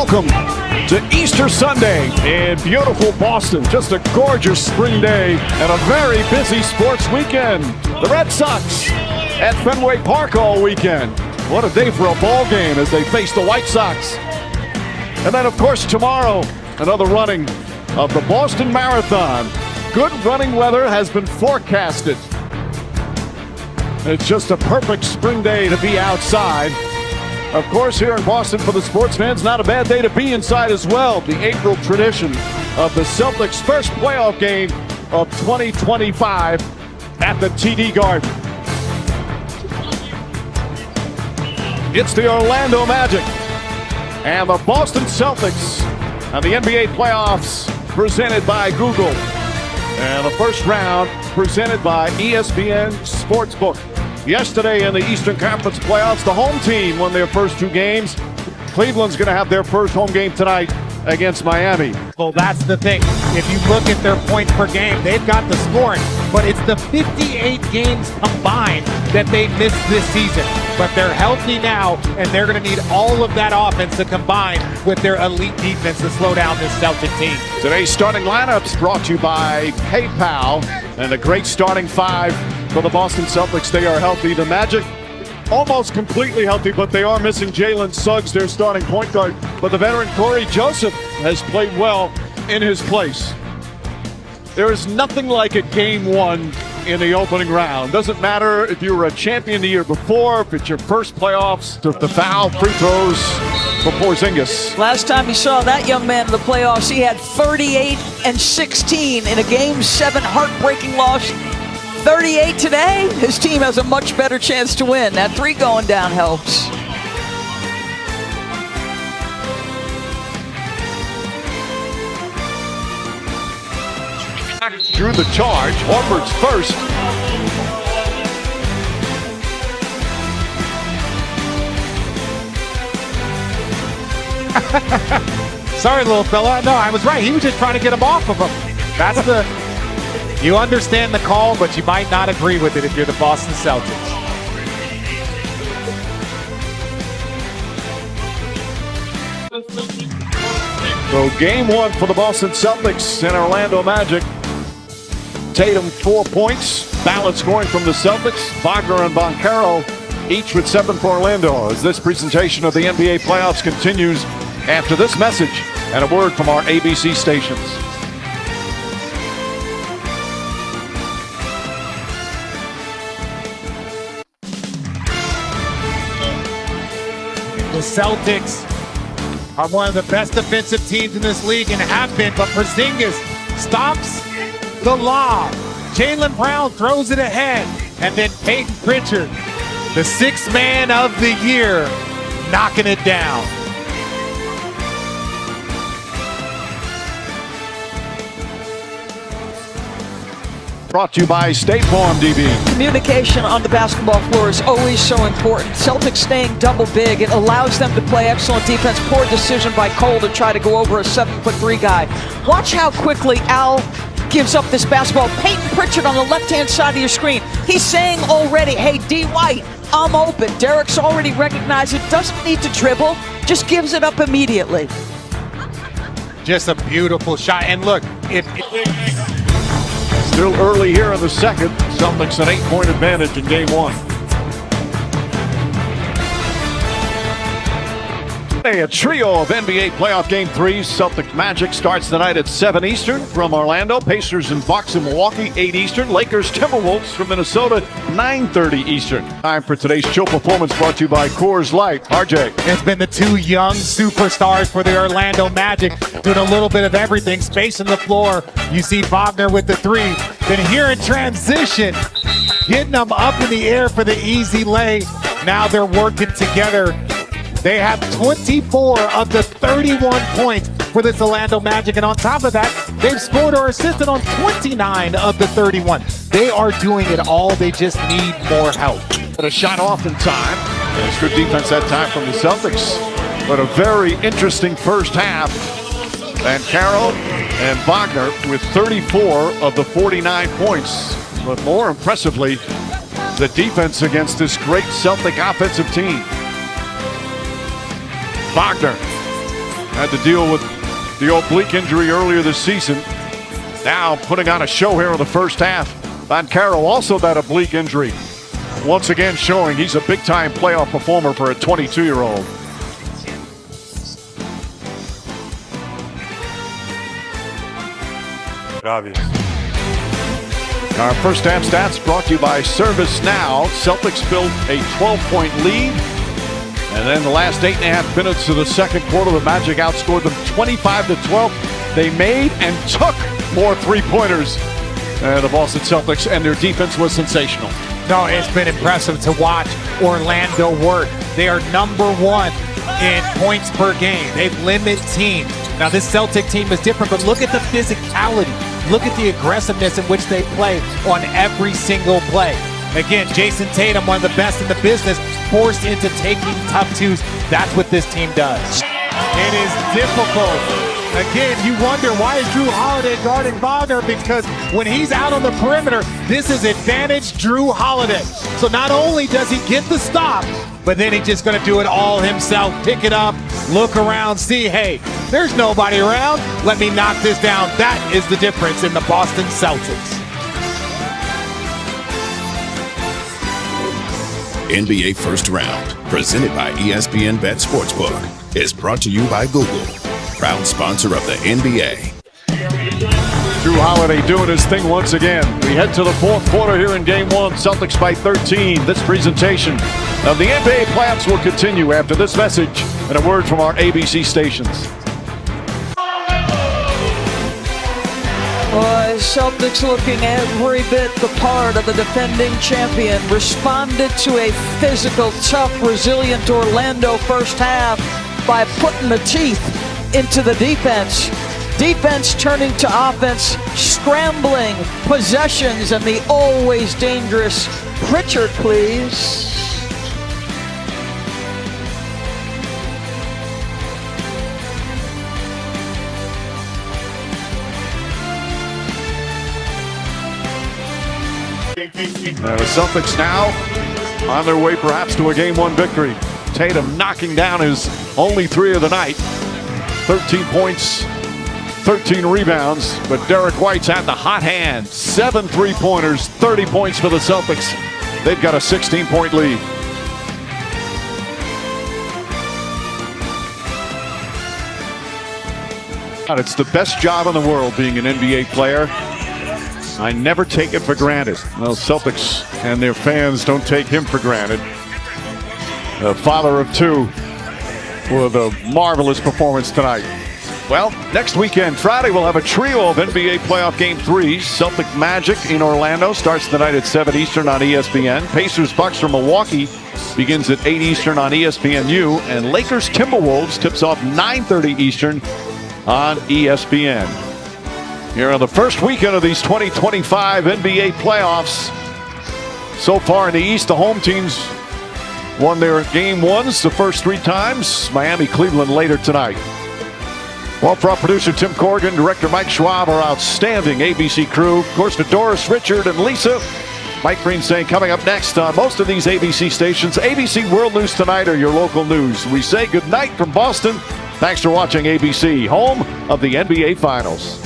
Welcome to Easter Sunday in beautiful Boston. Just a gorgeous spring day and a very busy sports weekend. The Red Sox at Fenway Park all weekend. What a day for a ball game as they face the White Sox. And then, of course, tomorrow, another running of the Boston Marathon. Good running weather has been forecasted. It's just a perfect spring day to be outside. Of course, here in Boston for the sports fans, not a bad day to be inside as well. The April tradition of the Celtics' first playoff game of 2025 at the TD Garden. It's the Orlando Magic and the Boston Celtics and the NBA playoffs presented by Google. And the first round presented by ESPN Sportsbook. Yesterday in the Eastern Conference playoffs, the home team won their first two games. Cleveland's going to have their first home game tonight against Miami. Well, that's the thing. If you look at their points per game, they've got the scoring, but it's the 58 games combined that they missed this season. But they're healthy now, and they're going to need all of that offense to combine with their elite defense to slow down this Celtic team. Today's starting lineups brought to you by PayPal, and a great starting five for the Boston Celtics. They are healthy. The Magic almost completely healthy, but they are missing Jalen Suggs, their starting point guard. But the veteran Corey Joseph has played well in his place. There is nothing like a game one in the opening round. Doesn't matter if you were a champion the year before, if it's your first playoffs, the foul free throws for Porzingis. Last time you saw that young man in the playoffs, he had 38 and 16 in a Game 7 heartbreaking loss. 38 today, his team has a much better chance to win. That three going down helps. Drew the charge. Horford's first. Sorry, little fella. No, I was right. He was just trying to get him off of him. That's the... You understand the call, but you might not agree with it if you're the Boston Celtics. So game one for the Boston Celtics and Orlando Magic. Tatum 4 points. Balanced scoring from the Celtics. Wagner and Boncaro each with 7 for Orlando. As this presentation of the NBA playoffs continues after this message and a word from our ABC stations. The Celtics are one of the best defensive teams in this league and have been, but Porzingis stops the lob. Jaylen Brown throws it ahead, and then Peyton Pritchard, the sixth man of the year, knocking it down. Brought to you by State Farm DB. Communication on the basketball floor is always so important. Celtics staying double big. It allows them to play excellent defense. Poor decision by Cole to try to go over a 7'3" guy. Watch how quickly Al gives up this basketball. Peyton Pritchard on the left-hand side of your screen. He's saying already, hey, D. White, I'm open. Derek's already recognized it. Doesn't need to dribble. Just gives it up immediately. Just a beautiful shot. And look, Still early here in the second. Celtics an 8-point advantage in game one. A trio of NBA playoff game threes. Celtics Magic starts tonight at 7 Eastern from Orlando. Pacers and Bucks in Milwaukee, 8 Eastern. Lakers Timberwolves from Minnesota, 9:30 Eastern. Time for today's chill performance brought to you by Coors Light. RJ. it's been the two young superstars for the Orlando Magic doing a little bit of everything. Spacing the floor. You see Wagner with the three. Then here in transition, getting them up in the air for the easy lay. Now they're working together. They have 24 of the 31 points for this Orlando Magic. And on top of that, they've scored or assisted on 29 of the 31. They are doing it all. They just need more help. But a shot off in time. It's good defense that time from the Celtics. But a very interesting first half. And Carroll and Wagner with 34 of the 49 points. But more impressively, the defense against this great Celtic offensive team. Wagner Had to deal with the oblique injury earlier this season. Now putting on a show here in the first half. Vancaro also that oblique injury. Once again showing he's a big-time playoff performer for a 22-year-old. Obvious. Our first half stats brought to you by ServiceNow. Celtics built a 12-point lead. And then the last 8.5 minutes of the second quarter, the Magic outscored them 25-12. They made and took more three-pointers. The Boston Celtics, and their defense was sensational. No, it's been impressive to watch Orlando work. They are #1 in points per game. They limit teams. Now, this Celtic team is different, but look at the physicality. Look at the aggressiveness in which they play on every single play. Again, Jason Tatum, one of the best in the business, forced into taking tough twos. That's what this team does. It is difficult. Again, you wonder why is Drew Holiday guarding Wagner? Because when he's out on the perimeter, this is advantage Drew Holiday. So not only does he get the stop, but then he's just going to do it all himself. Pick it up, look around, see, hey, there's nobody around. Let me knock this down. That is the difference in the Boston Celtics. NBA First Round, presented by ESPN Bet Sportsbook, is brought to you by Google, proud sponsor of the NBA. Drew Holiday doing his thing once again. We head to the fourth quarter here in Game 1. Celtics by 13. This presentation of the NBA playoffs will continue after this message and a word from our ABC stations. Celtics looking every bit the part of the defending champion. Responded to a physical, tough, resilient Orlando first half by putting the teeth into the defense. Defense turning to offense, scrambling possessions, and the always dangerous Pritchard, please. The Celtics now on their way perhaps to a Game 1 victory. Tatum knocking down his only 3 of the night. 13 points, 13 rebounds, but Derek White's had the hot hand. 7 three-pointers, 30 points for the Celtics. They've got a 16-point lead. It's the best job in the world being an NBA player. I never take it for granted. Well, Celtics and their fans don't take him for granted. The father of 2 with a marvelous performance tonight. Well, next weekend, Friday, we'll have a trio of NBA playoff Game 3s. Celtic Magic in Orlando starts tonight at 7 Eastern on ESPN. Pacers Bucks from Milwaukee begins at 8 Eastern on ESPNU. And Lakers Timberwolves tips off 9:30 Eastern on ESPN. Here on the first weekend of these 2025 NBA playoffs. So far in the East, the home teams won their Game 1s the first 3 times. Miami, Cleveland later tonight. Well, for our producer Tim Corrigan, director Mike Schwab, our outstanding ABC crew, of course, to Doris, Richard, and Lisa. Mike Green saying coming up next on most of these ABC stations, ABC World News Tonight are your local news. We say good night from Boston. Thanks for watching ABC, home of the NBA Finals.